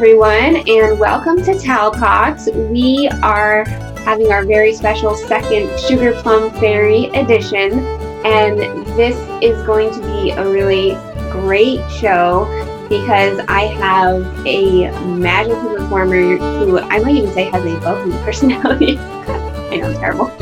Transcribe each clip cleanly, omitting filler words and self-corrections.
everyone, and welcome to Tal Talks. We are having our very special second Sugar Plum Fairy edition, and this is going to be a really great show because I have a magical performer who I might even say has a bubbly personality. I know, I'm terrible.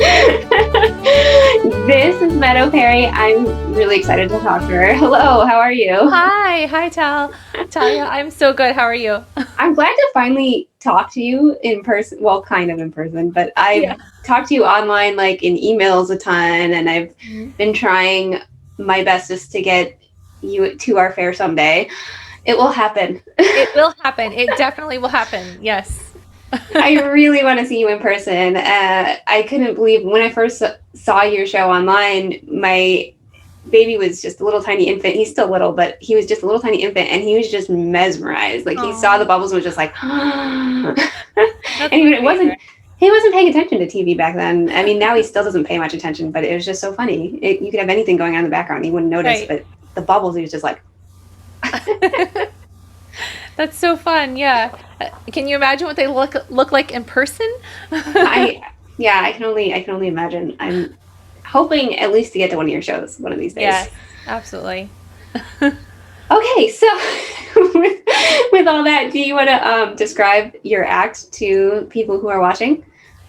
This is Meadow Perry. I'm really excited to talk to her. Hello, how are you? Hi, Talia. I'm so good. How are you? I'm glad to finally talk to you in person. Well, kind of in person, but I've Yeah. talked to you online, like in emails a ton, and I've Mhm. been trying my bestest to get you to our fair someday. It will happen. It will happen. It definitely will happen. Yes. I really want to see you in person. I couldn't believe when I first saw your show online, my baby was just a little tiny infant. He's still little, but he was just a little tiny infant, and he was just mesmerized. Like he saw the Oh, bubbles and was just like, and that's my it wasn't. favorite. He wasn't paying attention to TV back then. I mean, now he still doesn't pay much attention, but it was just so funny. You could have anything going on in the background, he wouldn't notice. Right. But the bubbles, he was just like, That's so fun. Yeah. Can you imagine what they look like in person? I, yeah, I can only imagine. I'm hoping at least to get to one of your shows one of these days. Yes, absolutely. Okay, so with, with all that, do you want to describe your act to people who are watching?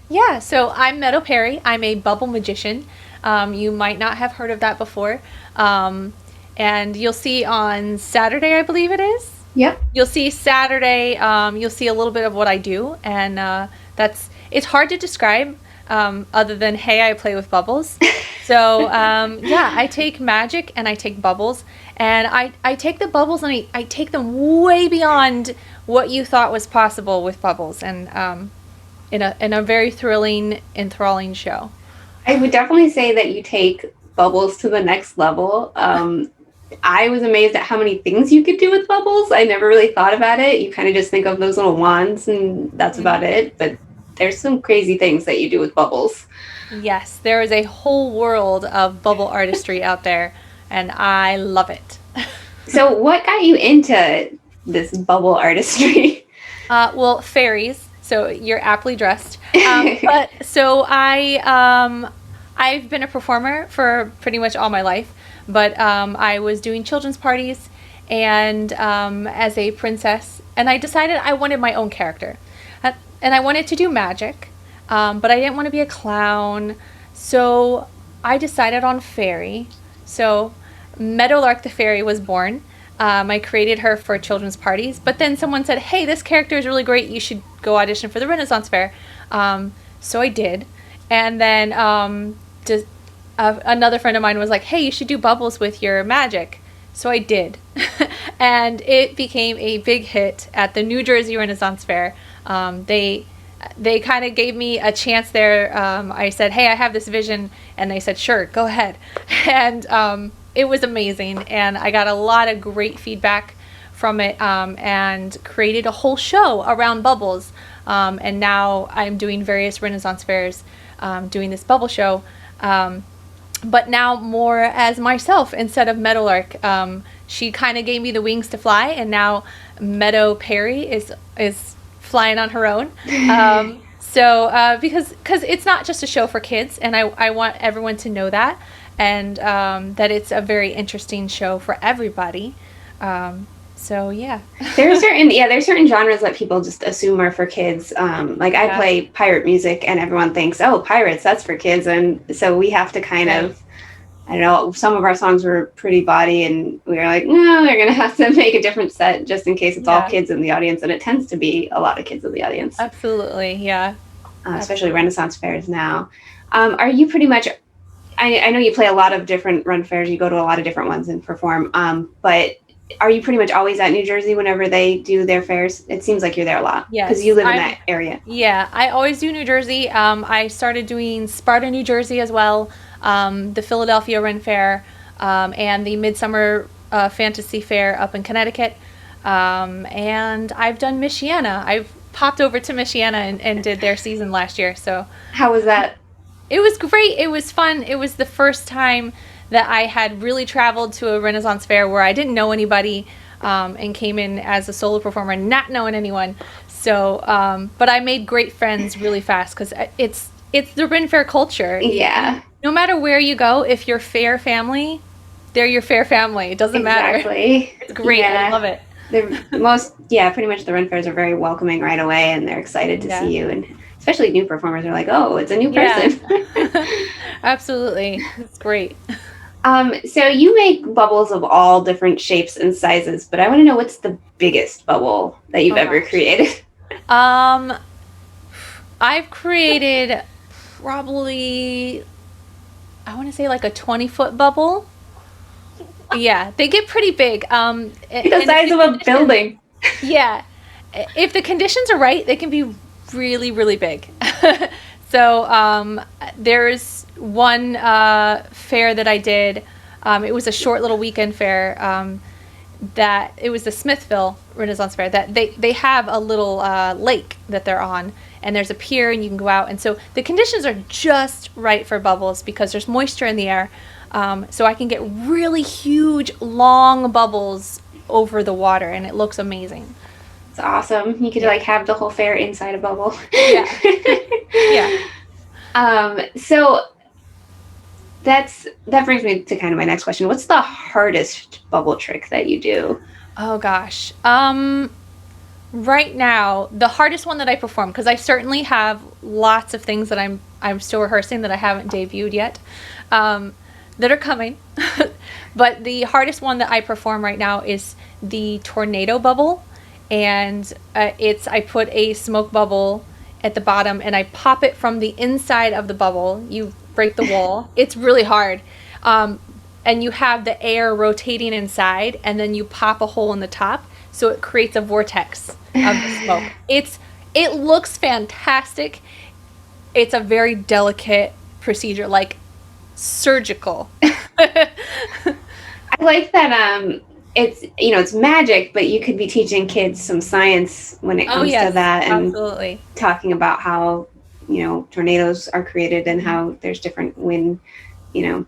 Yeah, so I'm Meadow Perry. I'm a bubble magician. You might not have heard of that before. Um, and you'll see on Saturday, I believe it is. Yep. You'll see Saturday, you'll see a little bit of what I do, and it's hard to describe other than, hey, I play with bubbles. So, yeah, I take magic and I take bubbles, and I take the bubbles and I take them way beyond what you thought was possible with bubbles, and in a very thrilling, enthralling show. I would definitely say that you take bubbles to the next level. I was amazed at how many things you could do with bubbles. I never really thought about it. You kind of just think of those little wands and that's about Mhm. it. But there's some crazy things that you do with bubbles. Yes, there is a whole world of bubble artistry out there, and I love it. So, what got you into this bubble artistry? Well, fairies. So you're aptly dressed. But so I've been a performer for pretty much all my life. But I was doing children's parties, and as a princess, and I decided I wanted my own character, and I wanted to do magic, but I didn't want to be a clown. So I decided on fairy. So Meadowlark the fairy was born. I created her for children's parties, but then someone said, "Hey, this character is really great. You should go audition for the Renaissance Fair." So I did, and then just another friend of mine was like, "Hey, you should do bubbles with your magic." So I did, and it became a big hit at the New Jersey Renaissance Fair. They kind of gave me a chance there. I said, "Hey, I have this vision," and they said, "Sure, go ahead," and it was amazing, and I got a lot of great feedback from it, and created a whole show around bubbles. And now I'm doing various Renaissance fairs, doing this bubble show, but now more as myself instead of Meadowlark. She kind of gave me the wings to fly, and now Meadow Perry is flying on her own. Because it's not just a show for kids, and I want everyone to know that, and that it's a very interesting show for everybody. So yeah. There's certain genres that people just assume are for kids. Like I Yeah. play pirate music, and everyone thinks, "Oh, pirates, that's for kids," and so we have to kind Right. of, I don't know. Some of our songs were pretty bawdy, and we were like, "No, we're gonna have to make a different set just in case it's all Yeah. kids in the audience," and it tends to be a lot of kids in the audience, Absolutely. Yeah. especially Absolutely. Renaissance fairs now. Are you pretty much? I know you play a lot of different run fairs. You go to a lot of different ones and perform. But are you pretty much always at New Jersey whenever they do their fairs? It seems like you're there a lot because you Yes. live in I'm that area. Yeah, I always do New Jersey. I started doing Sparta, New Jersey as well, the Philadelphia Ren Fair, and the Midsummer Fantasy Fair up in Connecticut. And I've done Michiana. I've popped over to Michiana and did their season last year. So How was that? it was great. It was fun. It was the first time that I had really traveled to a Renaissance fair where I didn't know anybody. and came in as a solo performer, not knowing anyone. So, but I made great friends really fast because it's the Ren Fair culture. Yeah, No matter where you go, if you're fair family, they're your fair family. It doesn't matter. exactly. It's great. I Yeah. love it. Pretty much the run fairs are very welcoming right away, and they're excited to Yeah. see you. And especially new performers are like, oh, it's a new Yeah. person. Absolutely. It's great. So you make bubbles of all different shapes and sizes, but I want to know what's the biggest bubble that you've Oh ever gosh. created. Um, I've created probably, I want to say like a 20-foot bubble. Yeah, they get pretty big. The And if size the of a conditions, building. yeah, if the conditions are right, they can be really, really big. So there's one fair that I did. It was a short little weekend fair. That it was the Smithville Renaissance Fair. That they have a little lake that they're on, and there's a pier, and you can go out. And so the conditions are just right for bubbles because there's moisture in the air. So I can get really huge, long bubbles over the water, and it looks amazing. It's awesome. You could Yeah. like have the whole fair inside a bubble. Yeah. Yeah. So that brings me to kind of my next question. What's the hardest bubble trick that you do? Oh gosh. Right now, the hardest one that I perform, because I certainly have lots of things that I'm still rehearsing that I haven't debuted yet, that are coming. But the hardest one that I perform right now is the tornado bubble, and I put a smoke bubble at the bottom, and I pop it from the inside of the bubble. You break the wall. It's really hard. And you have the air rotating inside, and then you pop a hole in the top, so it creates a vortex of the smoke. It looks fantastic. It's a very delicate procedure, like surgical. I like that it's magic, but you could be teaching kids some science when it Oh comes to yes, that and absolutely. talking about how, tornadoes are created and Mhm. how there's different wind,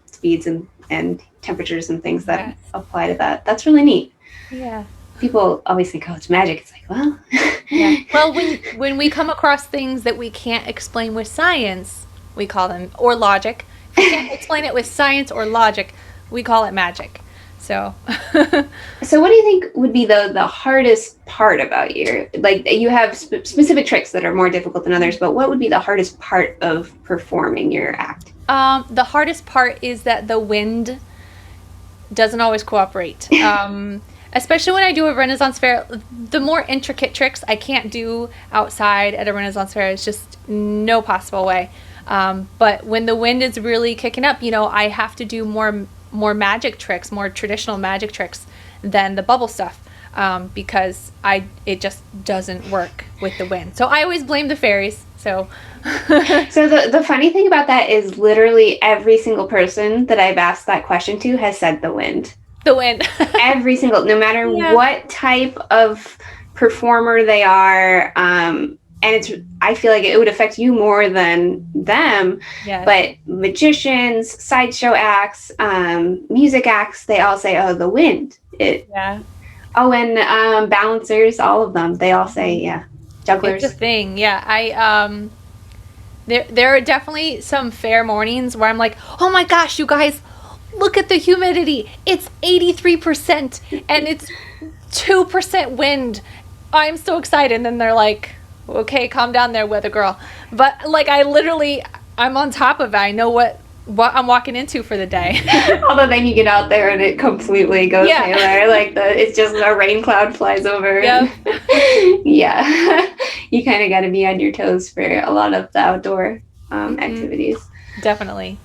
speeds and temperatures and things that Yes. apply to that. That's really neat. Yeah. People always think, oh, it's magic. It's like, well, Yeah. Well, when we come across things that we can't explain with science, we call them or logic. If we can't explain it with science or logic, we call it magic. So, So what do you think would be the hardest part about like you have specific tricks that are more difficult than others, but what would be the hardest part of performing your act? the hardest part is that the wind doesn't always cooperate. Especially when I do a Renaissance fair, the more intricate tricks I can't do outside at a Renaissance fair. It's just no possible way. But when the wind is really kicking up, I have to do more magic tricks, more traditional magic tricks than the bubble stuff, because it just doesn't work with the wind. So I always blame the fairies. So So the funny thing about that is literally every single person that I've asked that question to has said the wind. the wind. Every single, no matter Yeah. what type of performer they are, I feel like it would affect you more than them. Yes. But magicians, sideshow acts, music acts, they all say, "Oh, the wind." Yeah. Oh, and balancers, all of them, they all say, "Yeah." Jugglers. It's a thing. Yeah. There are definitely some fair mornings where I'm like, oh my gosh, you guys, look at the humidity. It's 83% and it's 2% wind. I'm so excited. And then they're like, okay, calm down there, weather girl. But like, I'm on top of it. I know what I'm walking into for the day. Although then you get out there and it completely goes Yeah. haywire. Like it's just a rain cloud flies over. Yep. Yeah. You kind of got to be on your toes for a lot of the outdoor activities. Definitely.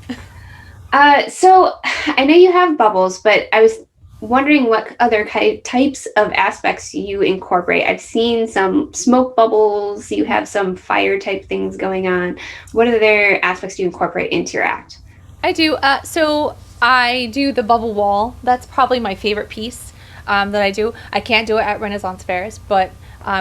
So I know you have bubbles, but I was wondering what other types of aspects you incorporate. I've seen some smoke bubbles. You have some fire type things going on. What other aspects do you incorporate into your act? I do. So I do the bubble wall. That's probably my favorite piece that I do. I can't do it at Renaissance fairs, but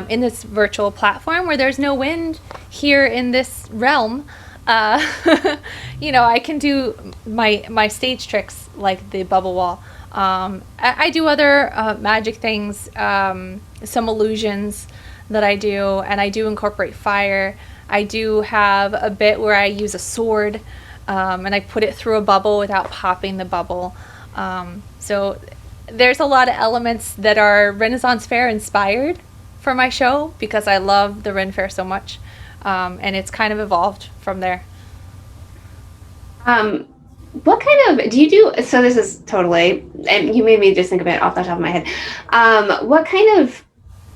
in this virtual platform where there's no wind here in this realm, I can do my stage tricks like the bubble wall. I do other magic things, some illusions that I do, and I do incorporate fire. I do have a bit where I use a sword, and I put it through a bubble without popping the bubble. So there's a lot of elements that are Renaissance Fair inspired for my show because I love the Ren Fair so much, and it's kind of evolved from there. Um, what kind of do you do? So this is totally, and you made me just think of it off the top of my head. What kind of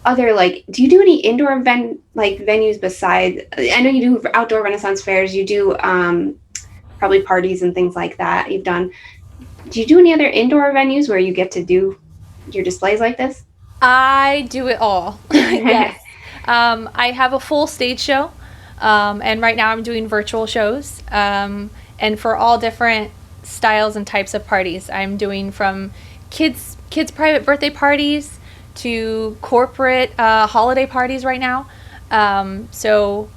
other like do you do any indoor venues besides? I know you do outdoor Renaissance fairs. You do probably parties and things like that. You've done. Do you do any other indoor venues where you get to do your displays like this? I do it all. Yes. I have a full stage show, and right now I'm doing virtual shows, and for all different styles and types of parties. I'm doing from kids private birthday parties to corporate holiday parties right now. So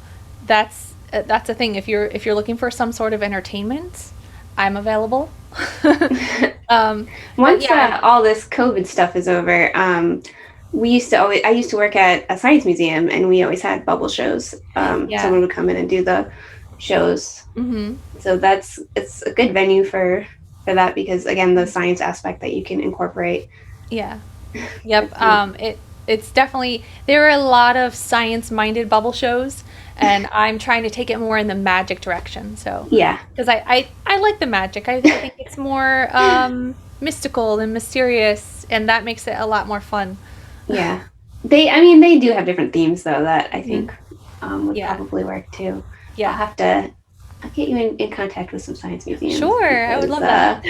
that's a thing. If you're looking for some sort of entertainment, I'm available. But Once yeah, all this COVID stuff is over, we used to always. I used to work at a science museum, and we always had bubble shows. yeah. Someone would come in and do the shows. Hmm. So it's a good venue for that because again, the science aspect that you can incorporate. Yeah. Yep. Mm. It's definitely there are a lot of science-minded bubble shows, and I'm trying to take it more in the magic direction. So, Yeah, because I like the magic, I think it's more mystical and mysterious, and that makes it a lot more fun. yeah. I mean, they do have different themes though that I Hmm. think would Yeah. probably work too. I'll Yeah. have to. I'll get you in contact with some science museums Sure. I would because love that.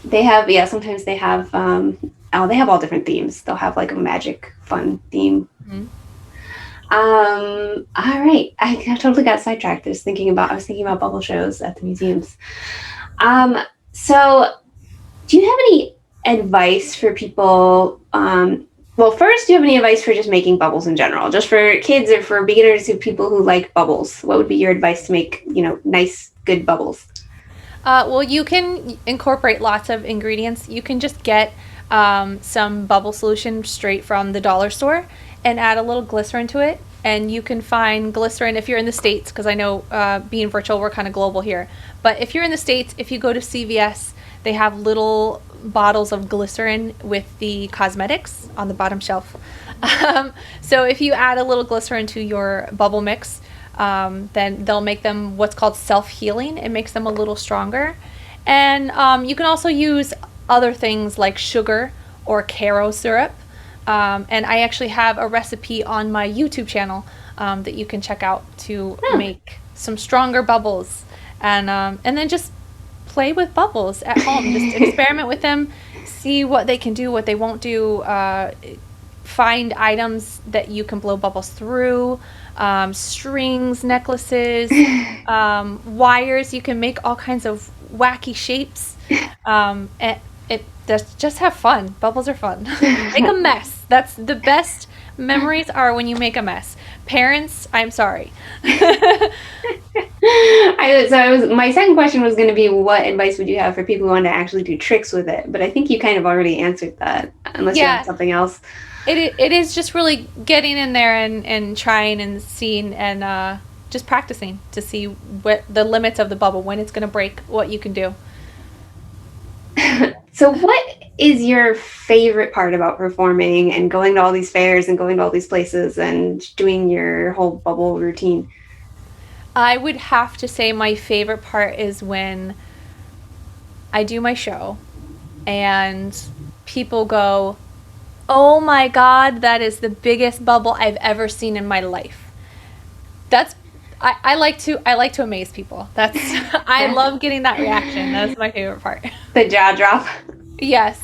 they have sometimes they have they have all different themes. They'll have like a magic fun theme. Mhm. All right. I totally got sidetracked. I was thinking about bubble shows at the museums. Um so do you have any advice for people well, first, do you have any advice for just making bubbles in general? Just for kids or for beginners who people who like bubbles? What would be your advice to make, nice good bubbles? Well, you can incorporate lots of ingredients. You can just get some bubble solution straight from the dollar store and add a little glycerin to it. And you can find glycerin if you're in the States, because I know being virtual, we're kind of global here. But if you're in the States, if you go to CVS, they have little bottles of glycerin with the cosmetics on the bottom shelf. So if you add a little glycerin to your bubble mix, then they'll make them what's called self-healing. It makes them a little stronger. And you can also use other things like sugar or Caro syrup. And I actually have a recipe on my YouTube channel that you can check out to make some stronger bubbles. And then just play with bubbles at home. Just experiment with them, see what they can do, what they won't do. Find items that you can blow bubbles through, strings, necklaces, wires. You can make all kinds of wacky shapes. It just have fun. Bubbles are fun. Make a mess. That's the best memories are when you make a mess. Parents, I'm sorry. My second question was going to be what advice would you have for people who want to actually do tricks with it? But I think you kind of already answered that, unless you have Yeah, something else. it is just really getting in there and trying and seeing and just practicing to see what the limits of the bubble, when it's going to break, what you can do. So, what is your favorite part about performing and going to all these fairs and going to all these places and doing your whole bubble routine? I would have to say my favorite part is when I do my show and people go, "Oh my God, that is the biggest bubble I've ever seen in my life." That's I like to amaze people. That's I love getting that reaction. That's my favorite part. The jaw drop. Yes.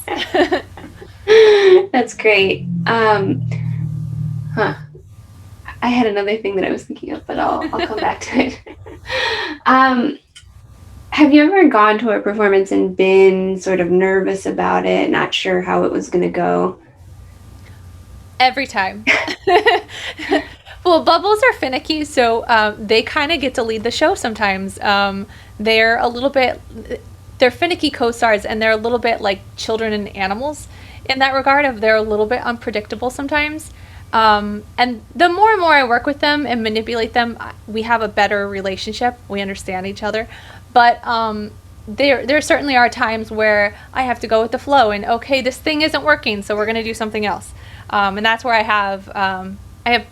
That's great. Huh. I had another thing that I was thinking of, but I'll come back to it. Um, have you ever gone to a performance and been sort of nervous about it, not sure how it was going to go? Every time. Well, bubbles are finicky, so they kind of get to lead the show sometimes. They're a little bit. they're finicky co-stars, and they're a little bit like children and animals in that regard. Of they're a little bit unpredictable sometimes. And the more and more I work with them and manipulate them, we have a better relationship. We understand each other. But there certainly are times where I have to go with the flow and, okay, this thing isn't working, so we're going to do something else. And that's where I have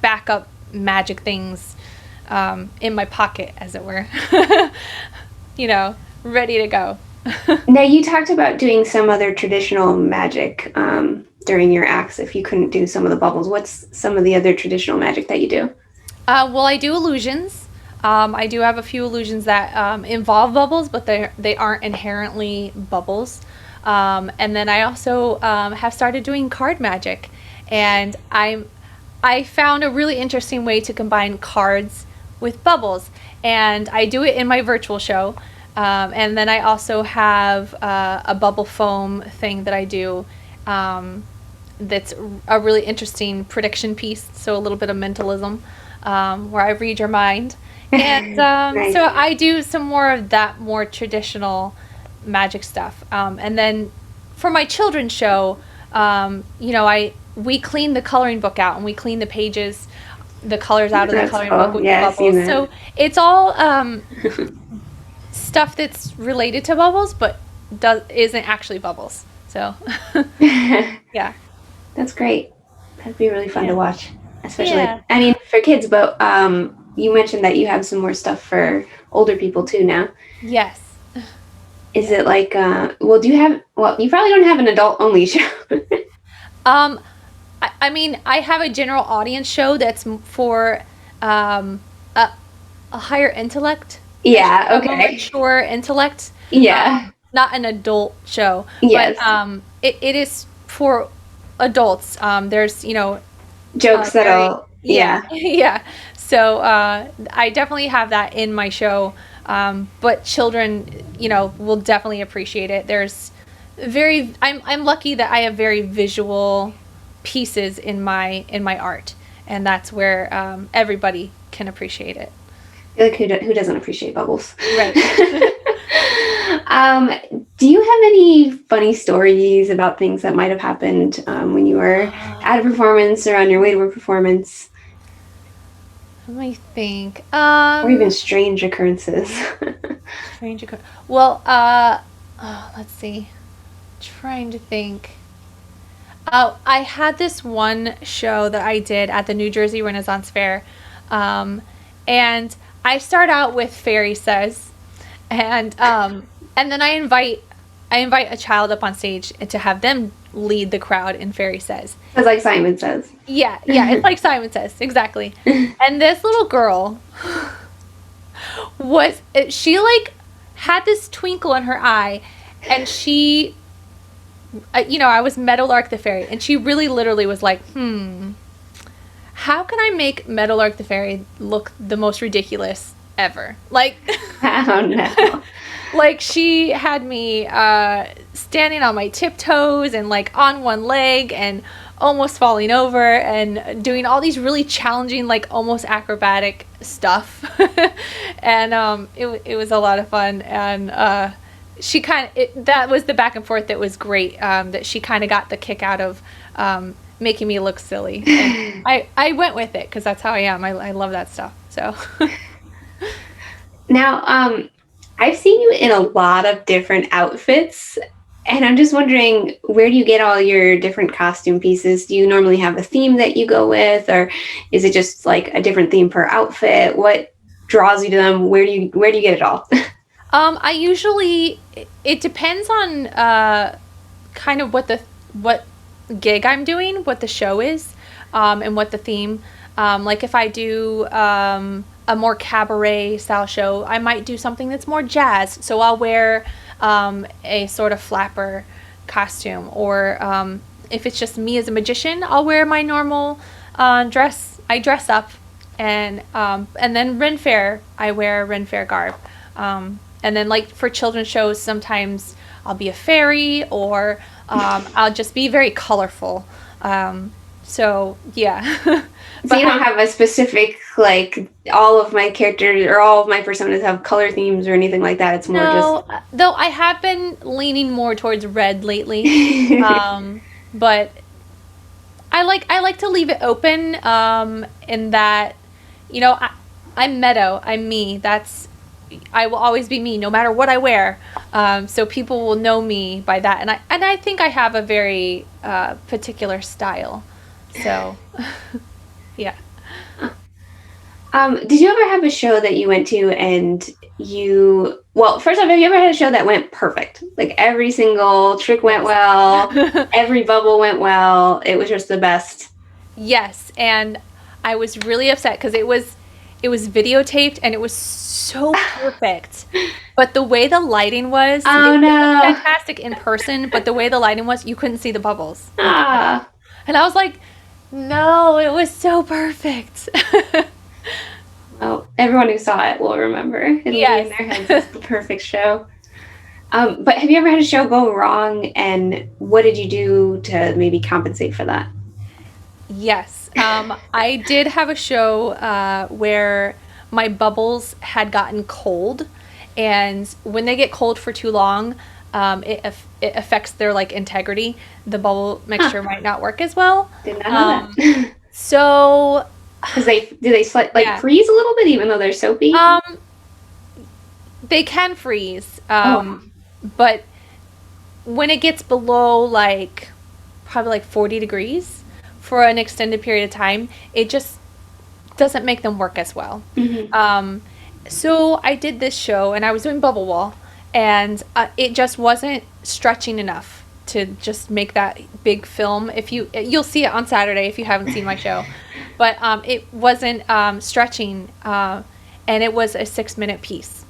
backup magic things in my pocket, as it were, ready to go. Now, you talked about doing some other traditional magic during your acts if you couldn't do some of the bubbles. What's some of the other traditional magic that you do? Well, I do illusions. I do have a few illusions that involve bubbles, but they aren't inherently bubbles. And then I also have started doing card magic, and I found a really interesting way to combine cards with bubbles, and I do it in my virtual show. And then I also have a bubble foam thing that I do. That's a really interesting prediction piece, so a little bit of mentalism, where I read your mind. And Nice. so I do some more of that more traditional magic stuff. And then for my children's show, we clean the coloring book out, and we clean the pages, the colors out of the That's coloring cool. book with Yeah, the I've seen bubbles. that. So it's all stuff that's related to bubbles, but isn't actually bubbles. So yeah. That's great. That'd be really fun to Yeah. watch, especially, Yeah. I mean, for kids, but you mentioned that you have some more stuff for older people too now. Yes. Is it like, well, you probably don't have an adult only show. Um, I mean, I have a general audience show that's for um, a, a higher intellect, Yeah, a more okay. mature intellect, Yeah, not an adult show, but yes. it is for adults. There's, Jokes very, that'll, yeah, yeah. yeah. So I definitely have that in my show, but children, will definitely appreciate it. I'm lucky that I have very visual pieces in my art, and that's where everybody can appreciate it. I feel like who doesn't appreciate bubbles? Right. um, do you have any funny stories about things that might have happened when you were at a performance or on your way to a performance, Let me think. or even strange occurrences? Strange. Well, let's see. Trying to think. Oh, I had this one show that I did at the New Jersey Renaissance Fair, and I start out with Fairy Says, and then I invite a child up on stage to have them lead the crowd in Fairy Says. It's like Simon Says. Yeah, yeah, it's like Simon Says, exactly. And this little girl she like had this twinkle in her eye, and I was Meadowlark the Fairy, and she really literally was like, how can I make Meadowlark the Fairy look the most ridiculous ever? Like, Oh no. like she had me standing on my tiptoes and like on one leg and almost falling over and doing all these really challenging, like almost acrobatic stuff. And it was a lot of fun. And that was the back and forth that was great. That she kind of got the kick out of making me look silly. And I went with it because that's how I am. I love that stuff. So Now, I've seen you in a lot of different outfits, and I'm just wondering, where do you get all your different costume pieces? Do you normally have a theme that you go with, or is it just like a different theme per outfit? What draws you to them? Where do you get it all? I usually it depends on kind of what gig I'm doing, what the show is, and what the theme. Like if I do a more cabaret style show, I might do something that's more jazz. So I'll wear a sort of flapper costume, or if it's just me as a magician, I'll wear my normal dress. I dress up, and then Ren Fair, I wear Ren Fair garb. And then like for children's shows, sometimes I'll be a fairy, or I'll just be very colorful. So yeah, So but you don't have a specific, like, all of my characters or all of my personas have color themes or anything like that. It's more just. no, though I have been leaning more towards red lately. But I like to leave it open, in that, I'm Meadow, I'm me. I will always be me, no matter what I wear. So people will know me by that, and I think I have a very particular style. So yeah. Did you ever have a show that you went to and well, first off, have you ever had a show that went perfect? Like every single trick went Yes. well, every bubble went well, it was just the best. Yes, and I was really upset because it was videotaped and it was so perfect. But the way the lighting was, Oh it was no. fantastic in person, but the way the lighting was, you couldn't see the bubbles, like, at all. Ah. And I was like, no, it was so perfect. Well, everyone who saw it will remember. It'll be in Yes. their heads as the perfect show. But have you ever had a show go wrong, and what did you do to maybe compensate for that? Yes. I did have a show where my bubbles had gotten cold, and when they get cold for too long, it affects their like integrity. The bubble Huh. mixture might not work as well. Did not know Um, that. so Because like yeah, freeze a little bit even though they're soapy? um, they can freeze, Oh wow. but when it gets below like probably like 40 degrees for an extended period of time, it just doesn't make them work as well. Hmm. Um, so I did this show and I was doing bubble wall, and it just wasn't stretching enough to just make that big film. If you'll see it on Saturday if you haven't seen my show, but it wasn't stretching, and it was a 6 minute piece.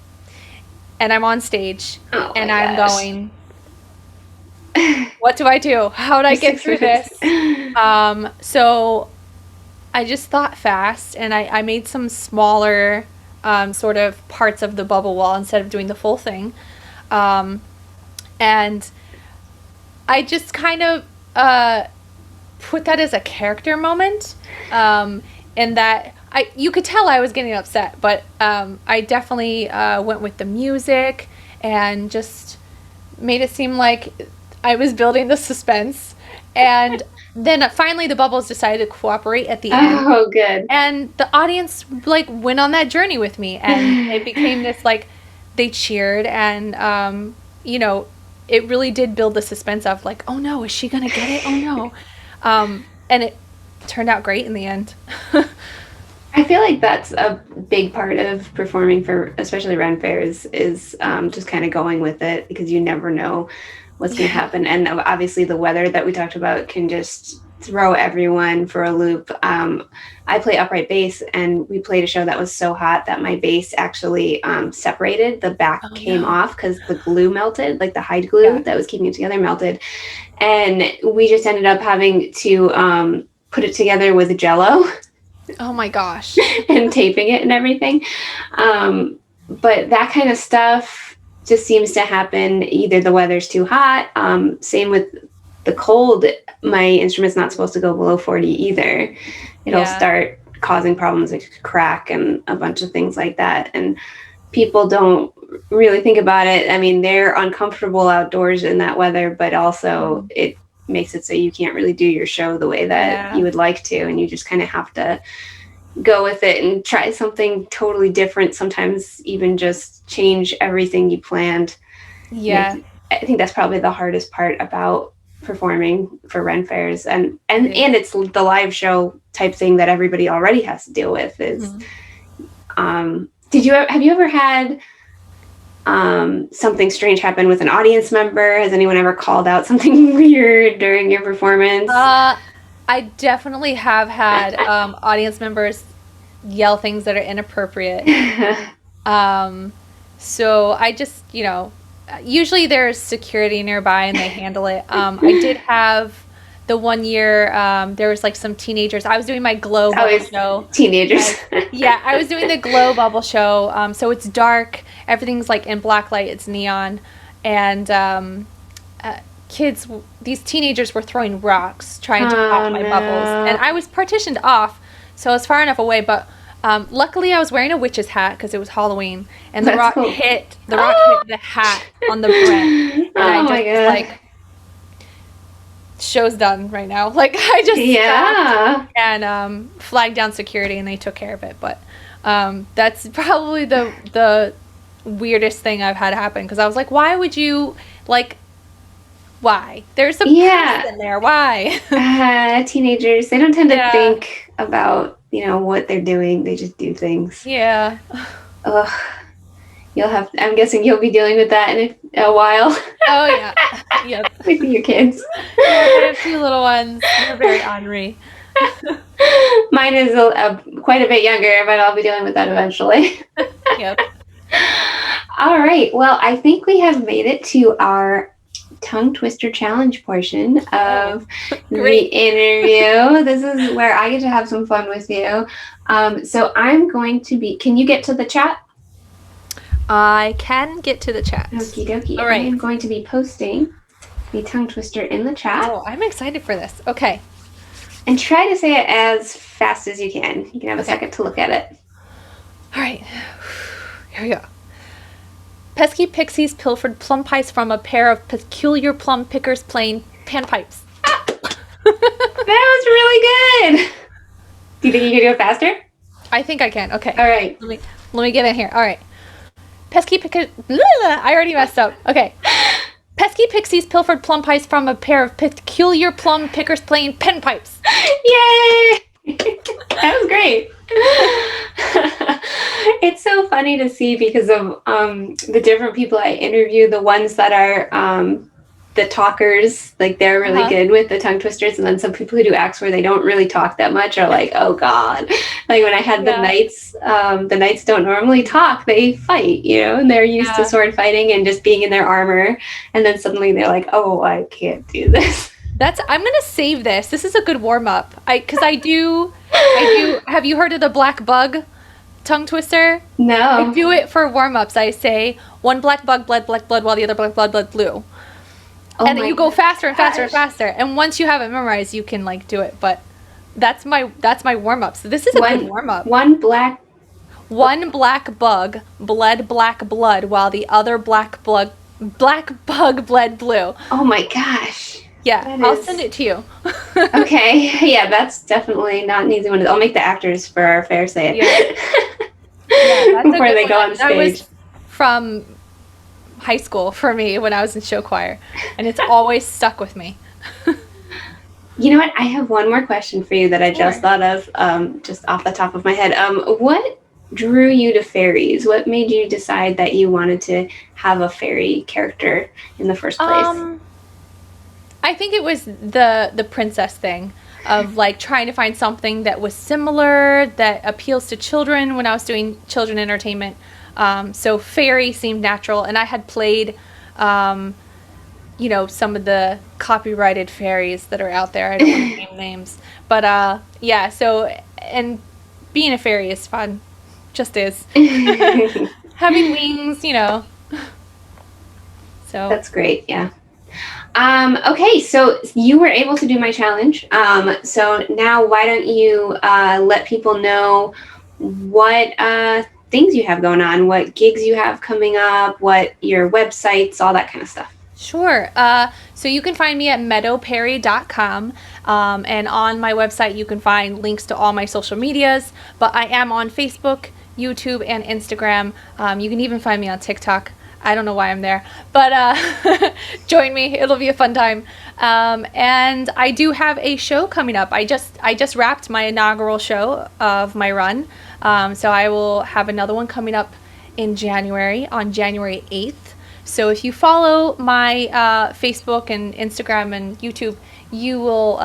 And I'm on stage Oh and my I'm gosh. going, what do I do? How would I For get six through minutes. this? So I just thought fast and I made some smaller sort of parts of the bubble wall instead of doing the full thing. Um, and I just kind of put that as a character moment, in that you could tell I was getting upset, but I definitely went with the music and just made it seem like I was building the suspense. And then finally the bubbles decided to cooperate at the end, Oh, good. and the audience like went on that journey with me, and it became this like they cheered, and it really did build the suspense of like, oh no, is she gonna get it, oh no. And it turned out great in the end. I feel like that's a big part of performing for especially Ren fairs is just kind of going with it because you never know what's going to Yeah. happen. And obviously, the weather that we talked about can just throw everyone for a loop. I play upright bass, and we played a show that was so hot that my bass actually separated. The back Oh came no. off because the glue melted, like the hide glue Yeah. that was keeping it together melted. And we just ended up having to put it together with Jello Oh my gosh. and taping it and everything. But that kind of stuff just seems to happen. Either the weather's too hot. Same with the cold. My instrument's not supposed to go below 40 either. It'll Yeah. start causing problems like crack and a bunch of things like that. And people don't really think about it. I mean, they're uncomfortable outdoors in that weather, but also Mhm. it makes it so you can't really do your show the way that you Yeah. would like to. And you just kind of have to go with it and try something totally different. Sometimes even just change everything you planned. Yeah. I think that's probably the hardest part about performing for Ren fairs, and It and is. it's the live show type thing that everybody already has to deal with. Is Mhm. did you have you ever had something strange happen with an audience member? Has anyone ever called out something weird during your performance? Uh, I definitely have had audience members yell things that are inappropriate. Um, so I just, usually there's security nearby and they handle it. I did have the one year, there was like some teenagers. I was doing my glow It's bubble always show. teenagers. Yeah, I was doing the glow bubble show. So it's dark. Everything's like in black light. It's neon, and these teenagers were throwing rocks trying to Oh pop my bubbles, and no. I was partitioned off, so I was far enough away. But luckily, I was wearing a witch's hat because it was Halloween, and That's cool. the rock hit the hat on the brim, and I Oh my just was god. like, show's done right now. Like I just stopped Yeah. and flagged down security, and they took care of it. But that's probably the weirdest thing I've had happen because I was like, why would you like? Why? There's a Yeah. person there. Why? Teenagers, they don't tend to Yeah. think about, what they're doing. They just do things. Yeah. Ugh. I'm guessing you'll be dealing with that in a while Oh yeah. Yep. with your kids. Yep. I have two little ones. They're very ornery. Mine is quite a bit younger, but I'll be dealing with that eventually. Yep. All right. Well, I think we have made it to our tongue twister challenge portion of the Great. interview. This is where I get to have some fun with you. So I'm going to be. Can you get to the chat? I can get to the chat. Okie dokie. All right. I am going to be posting the tongue twister in the chat. Oh, I'm excited for this. Okay. And try to say it as fast as you can. You can have a Okay. second to look at it. All right. Here we go. Pesky pixies pilfered plum pies from a pair of peculiar plum pickers playing panpipes. That was really good. Do you think you can do it faster? I think I can. Okay. All right. Let me get in here. All right. Pesky pixies. I already messed up. Okay. Pesky pixies pilfered plum pies from a pair of peculiar plum pickers playing panpipes. Yay! That was great. It's so funny to see because of the different people I interview, the ones that are the talkers, like they're really good with the tongue twisters, and then some people who do acts where they don't really talk that much are like, oh god. Like when I had the knights don't normally talk, they fight, and they're used to sword fighting and just being in their armor, and then suddenly they're like, oh, I can't do this. I'm gonna save this. This is a good warm up. Because I do. Have you heard of the black bug tongue twister? No. I do it for warm ups. I say one black bug bled black blood while the other black blood bled blue. Oh And then you go faster and faster and gosh. faster. And once you have it memorized, you can like do it. But that's my warm up. So this is a good warm up. One black bug bled black blood while the other black bug bled blue. Oh my gosh. Yeah, I'll send it to you. Okay. Yeah, that's definitely not an easy one. I'll make the actors for our fair say it. Yeah, that's before they go on That was stage. from high school for me when I was in show choir, and it's always stuck with me. You know what? I have one more question for you that I just Sure. thought of, just off the top of my head. What drew you to fairies? What made you decide that you wanted to have a fairy character in the first place? I think it was the princess thing of like trying to find something that was similar that appeals to children when I was doing children entertainment. So fairy seemed natural, and I had played, some of the copyrighted fairies that are out there. I don't want to name names, but yeah. So and being a fairy is fun, just is having wings, So That's great. Yeah. Okay, so you were able to do my challenge. So now why don't you let people know what things you have going on, what gigs you have coming up, what your websites, all that kind of stuff. Sure. So you can find me at meadowperry.com. And on my website, you can find links to all my social medias. But I am on Facebook, YouTube, and Instagram. You can even find me on TikTok. I don't know why I'm there, but join me. It'll be a fun time. And I do have a show coming up. I just wrapped my inaugural show of my run. So I will have another one coming up in January, on January 8th. So if you follow my Facebook and Instagram and YouTube, you will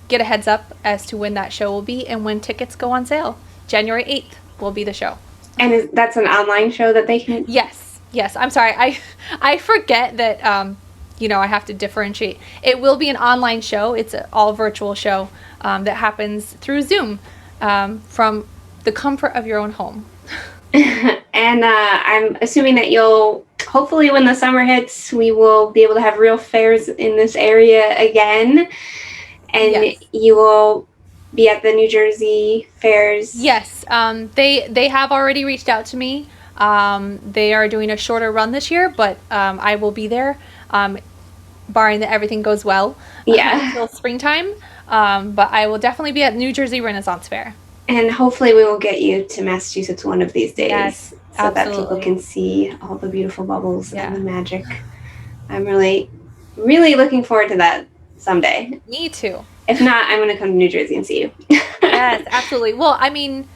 get a heads up as to when that show will be and when tickets go on sale. January 8th will be the show. And that's an online show that they can... Yes. I'm sorry. I forget that, I have to differentiate. It will be an online show. It's an all virtual show that happens through Zoom from the comfort of your own home. And I'm assuming that you'll hopefully when the summer hits, we will be able to have real fairs in this area again. And Yes. you will be at the New Jersey fairs. Yes, they have already reached out to me. They are doing a shorter run this year, but I will be there, barring that everything goes well Yeah. until springtime. But I will definitely be at New Jersey Renaissance Fair. And hopefully we will get you to Massachusetts one of these days. Yes, so that people absolutely. can see all the beautiful bubbles Yeah. and the magic. I'm really, really looking forward to that someday. Me too. If not, I'm going to come to New Jersey and see you. Yes, absolutely. Well, I mean,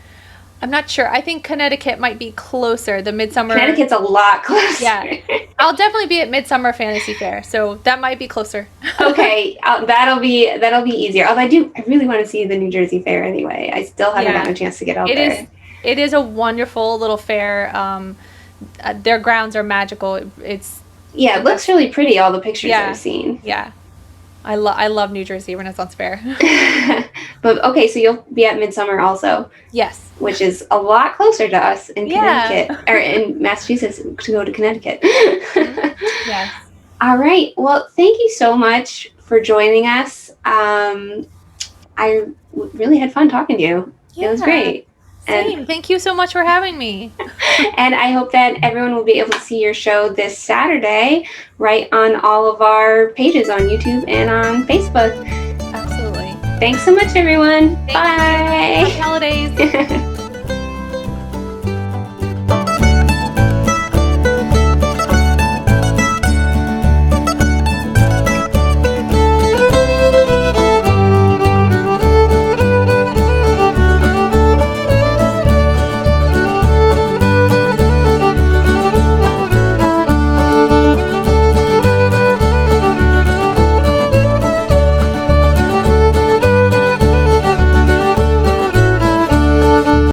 I'm not sure. I think Connecticut might be closer. The Midsummer. Connecticut's a lot closer. Yeah. I'll definitely be at Midsummer Fantasy Fair, so that might be closer. Okay, that'll be easier. Although I really want to see the New Jersey Fair anyway. I still haven't gotten a chance to get out It there. It is a wonderful little fair. Their grounds are magical. It looks really pretty. All the pictures I've seen. Yeah, I love New Jersey Renaissance Fair. But okay, so you'll be at Midsummer also. Yes. Which is a lot closer to us in Connecticut or in Massachusetts to go to Connecticut. Yes. All right. Well, thank you so much for joining us. I really had fun talking to you. Yeah. It was great. Same. Thank you so much for having me. And I hope that everyone will be able to see your show this Saturday right on all of our pages on YouTube and on Facebook. Absolutely. Thanks so much, everyone. Thank Bye. Happy holidays.